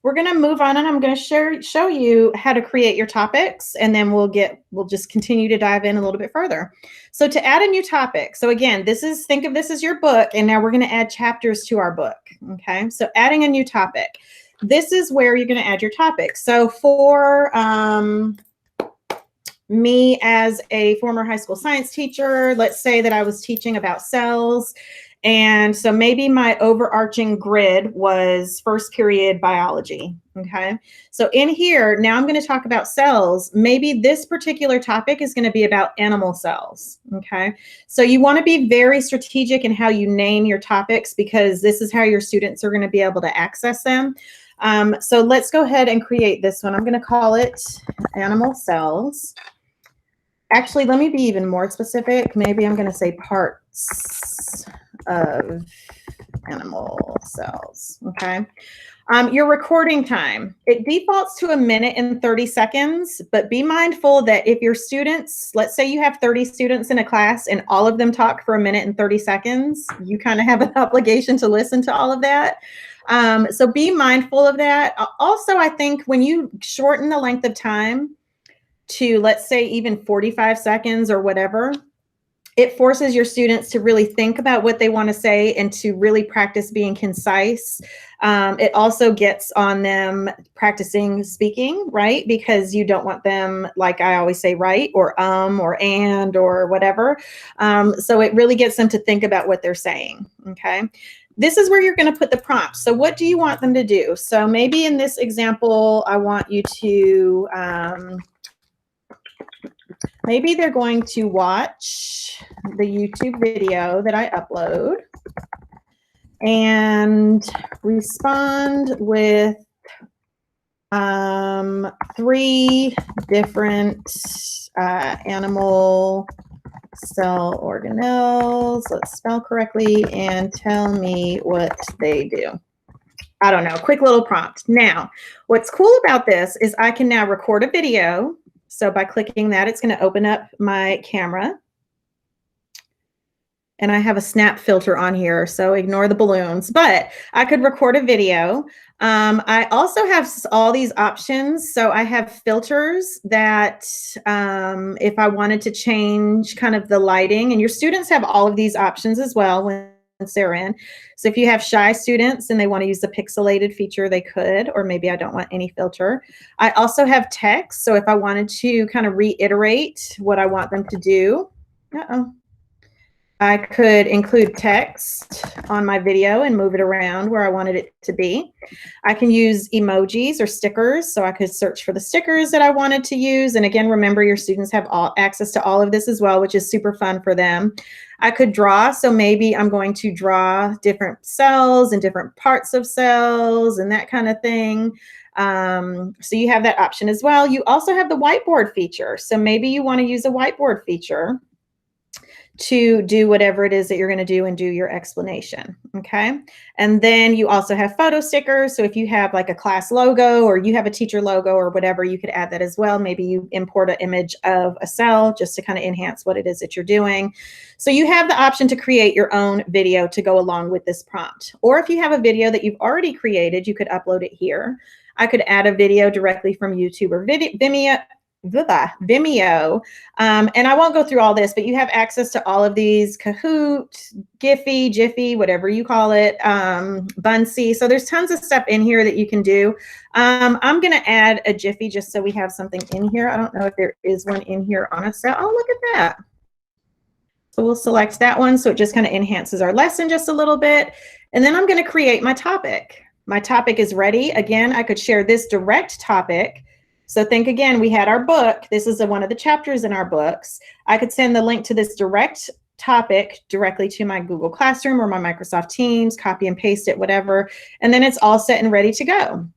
we're going to move on, and I'm going to show you how to create your topics, and then we'll just continue to dive in a little bit further. So to add a new topic, so again, think of this as your book, and now we're going to add chapters to our book. Okay, so adding a new topic. This is where you're going to add your topic. So for me as a former high school science teacher, let's say that I was teaching about cells. And so maybe my overarching grid was first period biology. Okay. So in here, now I'm going to talk about cells. Maybe this particular topic is going to be about animal cells. Okay. So you want to be very strategic in how you name your topics, because this is how your students are going to be able to access them. So let's go ahead and create this one. I'm going to call it animal cells. Actually, let me be even more specific. Maybe I'm going to say parts of animal cells. Okay. Your recording time, it defaults to 1 minute and 30 seconds, but be mindful that if your students, let's say you have 30 students in a class and all of them talk for 1 minute and 30 seconds, you kind of have an obligation to listen to all of that. So be mindful of that. Also, I think when you shorten the length of time to, let's say, even 45 seconds or whatever, it forces your students to really think about what they want to say and to really practice being concise. It also gets on them practicing speaking, right? Because you don't want them, like I always say, right, or and, or whatever. So it really gets them to think about what they're saying, okay? This is where you're going to put the prompts. So what do you want them to do? So maybe in this example, I want you to, maybe they're going to watch the YouTube video that I upload and respond with 3 different animal cell organelles. Let's spell correctly and tell me what they do. I don't know, quick little prompt. Now, what's cool about this is I can now record a video. So by clicking that, it's going to open up my camera. And I have a snap filter on here, so ignore the balloons, but I could record a video. I also have all these options. So I have filters that if I wanted to change kind of the lighting, and your students have all of these options as well once they're in. So if you have shy students and they want to use the pixelated feature, they could, or maybe I don't want any filter. I also have text. So if I wanted to kind of reiterate what I want them to do, I could include text on my video and move it around where I wanted it to be. I can use emojis or stickers, so I could search for the stickers that I wanted to use. And again, remember, your students have access to all of this as well, which is super fun for them. I could draw, so maybe I'm going to draw different cells and different parts of cells and that kind of thing. So you have that option as well. You also have the whiteboard feature. So maybe you want to use a whiteboard feature to do whatever it is that you're going to do and do your explanation. Okay. And then you also have photo stickers. So if you have like a class logo or you have a teacher logo or whatever, you could add that as well. Maybe you import an image of a cell just to kind of enhance what it is that you're doing. So you have the option to create your own video to go along with this prompt. Or if you have a video that you've already created, you could upload it here. I could add a video directly from YouTube or Vimeo. And I won't go through all this, but you have access to all of these: Kahoot, Giphy, Jiffy, whatever you call it, Bunsy. So there's tons of stuff in here that you can do. I'm going to add a Jiffy just so we have something in here. I don't know if there is one in here on a cell. Oh, look at that. So we'll select that one. So it just kind of enhances our lesson just a little bit. And then I'm going to create my topic. My topic is ready. Again, I could share this direct topic. So think again, we had our book. This is one of the chapters in our books. I could send the link to this direct topic directly to my Google Classroom or my Microsoft Teams, copy and paste it, whatever. And then it's all set and ready to go.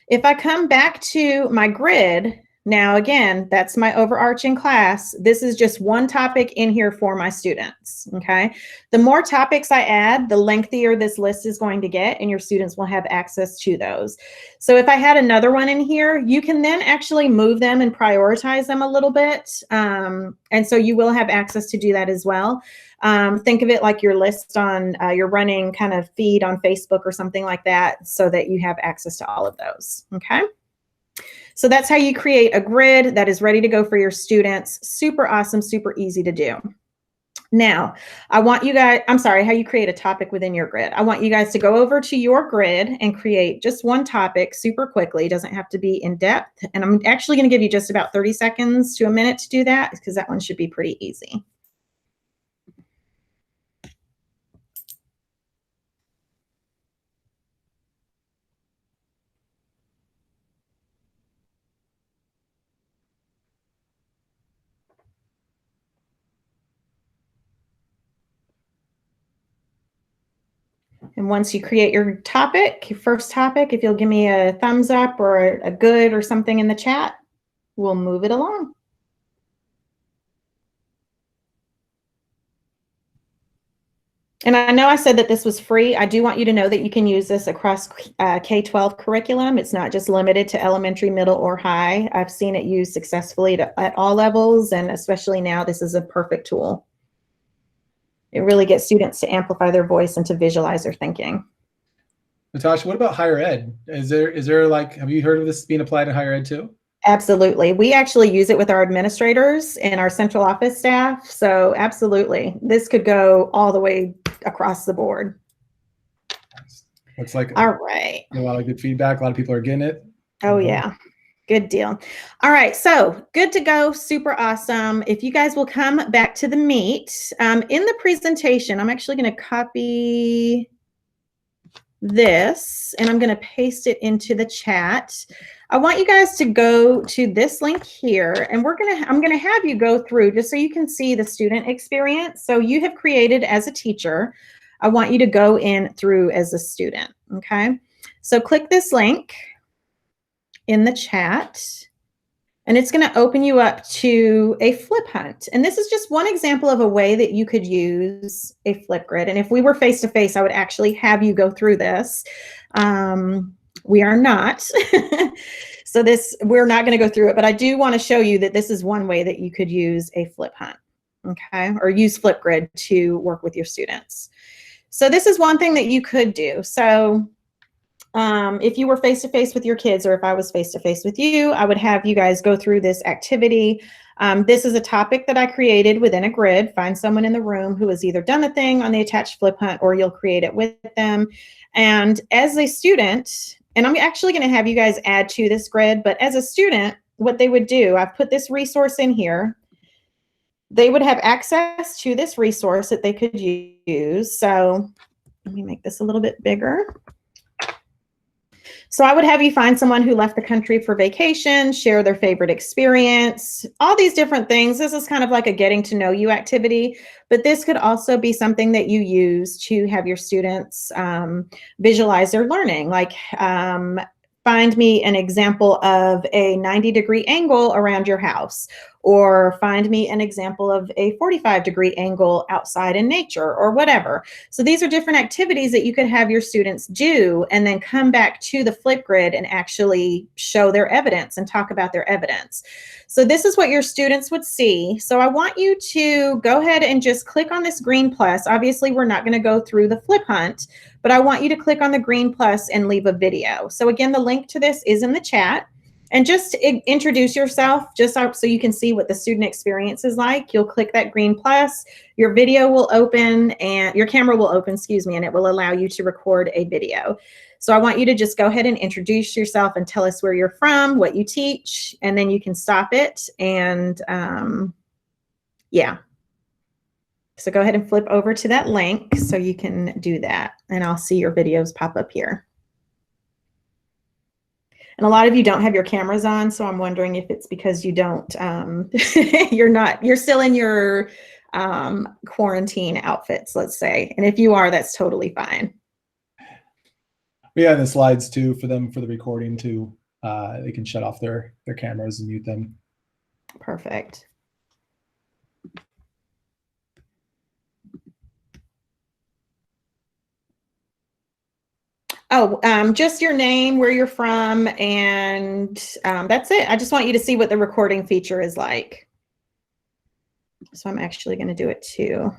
If I come back to my grid, Now, again, that's my overarching class. This is just one topic in here for my students, okay? The more topics I add, the lengthier this list is going to get, and your students will have access to those. So if I had another one in here, you can then actually move them and prioritize them a little bit. And so you will have access to do that as well. Think of it like your list on your running kind of feed on Facebook or something like that, so that you have access to all of those, okay? So that's how you create a grid that is ready to go for your students. Super awesome, super easy to do. Now, I want you guys, I'm sorry, how you create a topic within your grid. I want you guys to go over to your grid and create just one topic super quickly. It doesn't have to be in depth. And I'm actually going to give you just about 30 seconds to a minute to do that, because that one should be pretty easy. And once you create your topic, your first topic, if you'll give me a thumbs up or a good or something in the chat, we'll move it along. And I know I said that this was free. I do want you to know that you can use this across K-12 curriculum. It's not just limited to elementary, middle, or high. I've seen it used successfully at all levels, and especially now, this is a perfect tool. It really gets students to amplify their voice and to visualize their thinking. Natasha, what about higher ed? Is there like, have you heard of this being applied in higher ed too? Absolutely. We actually use it with our administrators and our central office staff. So absolutely, this could go all the way across the board. Looks like all right. A lot of good feedback. A lot of people are getting it. Oh yeah. Good deal. All right, so good to go, super awesome. If you guys will come back to the meet, in the presentation, I'm actually going to copy this and I'm going to paste it into the chat. I want you guys to go to this link here, and I'm going to have you go through just so you can see the student experience. So you have created as a teacher. I want you to go in through as a student, okay? So click this link in the chat, and it's going to open you up to a flip hunt. And this is just one example of a way that you could use a Flipgrid. And if we were face to face, I would actually have you go through this. We are not. So we're not going to go through it, but I do want to show you that this is one way that you could use a flip hunt, okay? Or use Flipgrid to work with your students. So this is one thing that you could do. So if you were face-to-face with your kids, or if I was face-to-face with you, I would have you guys go through this activity. This is a topic that I created within a grid. Find someone in the room who has either done the thing on the attached flip hunt, or you'll create it with them. And as a student, and I'm actually going to have you guys add to this grid, but as a student, what they would do, I've put this resource in here. They would have access to this resource that they could use. So let me make this a little bit bigger. So I would have you find someone who left the country for vacation, share their favorite experience, all these different things. This is kind of like a getting to know you activity, but this could also be something that you use to have your students visualize their learning. Like find me an example of a 90-degree angle around your house, or find me an example of a 45-degree angle outside in nature, or whatever. So these are different activities that you could have your students do, and then come back to the Flipgrid and actually show their evidence and talk about their evidence. So this is what your students would see. So I want you to go ahead and just click on this green plus. Obviously, we're not going to go through the flip hunt, but I want you to click on the green plus and leave a video. So again, the link to this is in the chat. And just introduce yourself, just so you can see what the student experience is like. You'll click that green plus, your video will open, and your camera will open, excuse me, and it will allow you to record a video. So I want you to just go ahead and introduce yourself and tell us where you're from, what you teach, and then you can stop it. And yeah. So go ahead and flip over to that link so you can do that. And I'll see your videos pop up here. And a lot of you don't have your cameras on, so I'm wondering if it's because you don't, you're still in your quarantine outfits, let's say. And if you are, that's totally fine. We have the slides too for them for the recording too. they can shut off their cameras and mute them. Perfect. Oh, just your name, where you're from, and that's it. I just want you to see what the recording feature is like. So I'm actually going to do it too.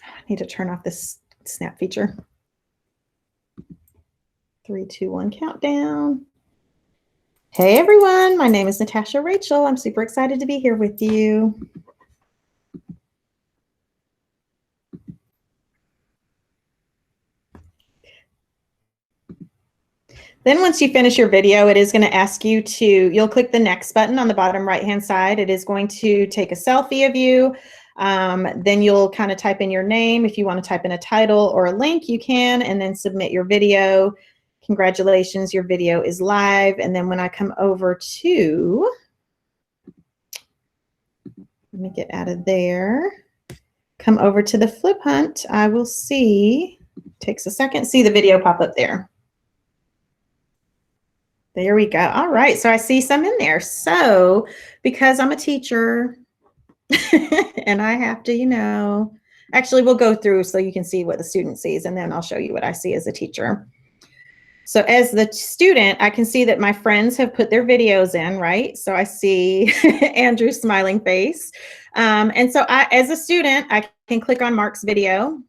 I need to turn off this snap feature. 3, 2, 1, countdown. Hey everyone, my name is Natasha Rachel. I'm super excited to be here with you. Then once you finish your video, it is going to ask you to, you'll click the next button on the bottom right-hand side. It is going to take a selfie of you. Then you'll kind of type in your name. If you want to type in a title or a link, you can, and then submit your video. Congratulations, your video is live. And then when I come over to, let me get out of there, come over to the Flip Hunt, I will see, takes a second, see the video pop up there. There we go. All right, so I see some in there. So because I'm a teacher and I have to, you know, actually we'll go through so you can see what the student sees, and then I'll show you what I see as a teacher. So as the student, I can see that my friends have put their videos in, right? So I see Andrew's smiling face. And so as a student, I can click on Mark's video.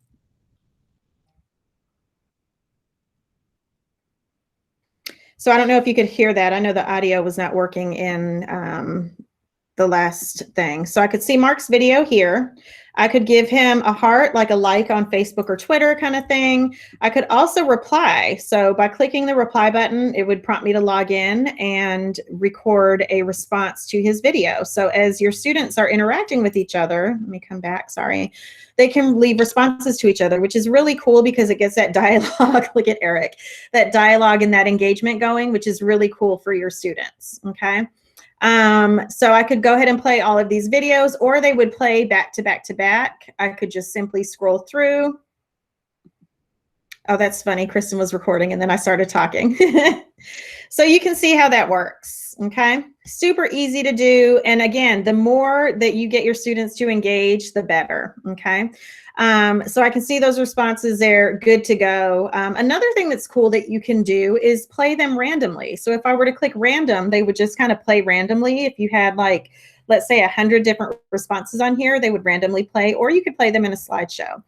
So I don't know if you could hear that. I know the audio was not working in the last thing. So I could see Mark's video here. I could give him a heart, like a like on Facebook or Twitter kind of thing. I could also reply. So by clicking the reply button, it would prompt me to log in and record a response to his video. So as your students are interacting with each other, let me come back, sorry, they can leave responses to each other, which is really cool because it gets that dialogue, look at Eric, that dialogue and that engagement going, which is really cool for your students, okay? So I could go ahead and play all of these videos, or they would play back to back to back. I could just simply scroll through. Oh, that's funny. Kristen was recording and then I started talking. So you can see how that works. Okay. Super easy to do. And again, the more that you get your students to engage, the better. Okay. So I can see those responses there, good to go. Another thing that's cool that you can do is play them randomly. So if I were to click random, they would just kind of play randomly. If you had like, let's say 100 different responses on here, they would randomly play, or you could play them in a slideshow.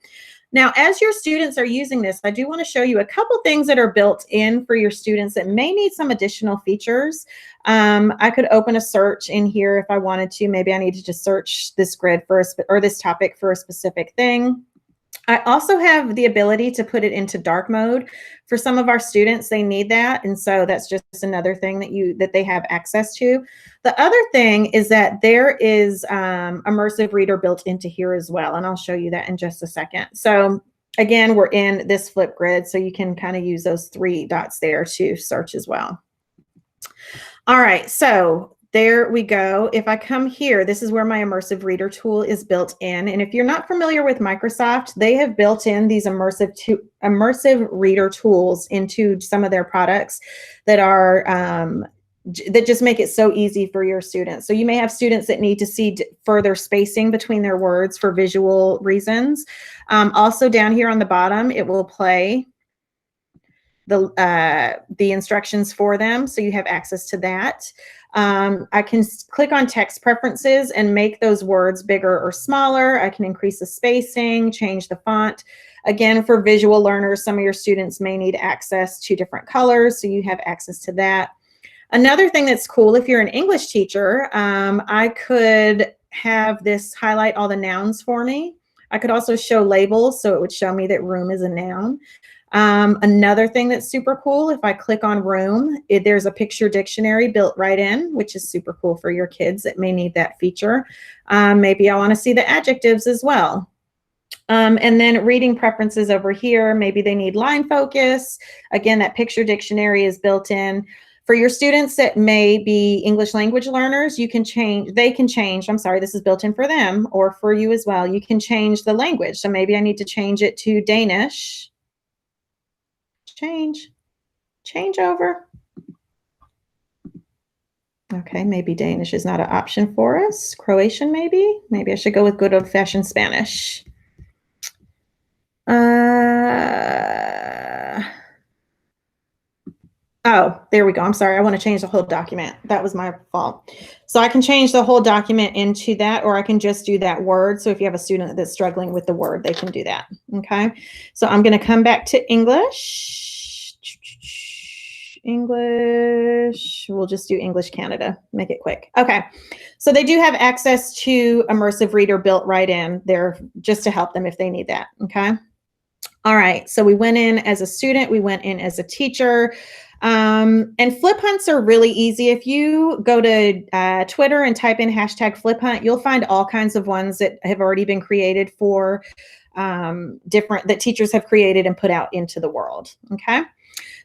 Now, as your students are using this, I do want to show you a couple things that are built in for your students that may need some additional features. I could open a search in here if I wanted to. Maybe I need to just search this grid for or this topic for a specific thing. I also have the ability to put it into dark mode. For some of our students, they need that. And so that's just another thing that they have access to. The other thing is that there is immersive reader built into here as well. And I'll show you that in just a second. So again, we're in this Flipgrid, so you can kind of use those 3 dots there to search as well. All right, so there we go. If I come here, this is where my immersive reader tool is built in. And if you're not familiar with Microsoft, they have built in these immersive reader tools into some of their products that are that just make it so easy for your students. So you may have students that need to see further spacing between their words for visual reasons. Also down here on the bottom, it will play the instructions for them, so you have access to that. I can click on text preferences and make those words bigger or smaller. I can increase the spacing, change the font. Again, for visual learners, some of your students may need access to different colors, so you have access to that. Another thing that's cool, if you're an English teacher, I could have this highlight all the nouns for me. I could also show labels, so it would show me that room is a noun. Another thing that's super cool, if I click on room, there's a picture dictionary built right in, which is super cool for your kids that may need that feature. Maybe I want to see the adjectives as well. And then reading preferences over here, maybe they need line focus. Again, that picture dictionary is built in. For your students that may be English language learners, they can change, I'm sorry, this is built in for them or for you as well. You can change the language. So maybe I need to change it to Danish. Change over. Okay, maybe Danish is not an option for us. Croatian, maybe? Maybe I should go with good old-fashioned Spanish. Oh, there we go. I'm sorry. I want to change the whole document. That was my fault. So I can change the whole document into that, or I can just do that word. So if you have a student that's struggling with the word, they can do that. Okay. So I'm going to come back to English. We'll just do English Canada. Make it quick. Okay. So they do have access to Immersive Reader built right in there just to help them if they need that. Okay. All right. So we went in as a student. We went in as a teacher. And flip hunts are really easy. If you go to Twitter and type in #flip hunt, you'll find all kinds of ones that have already been created for that teachers have created and put out into the world. Okay.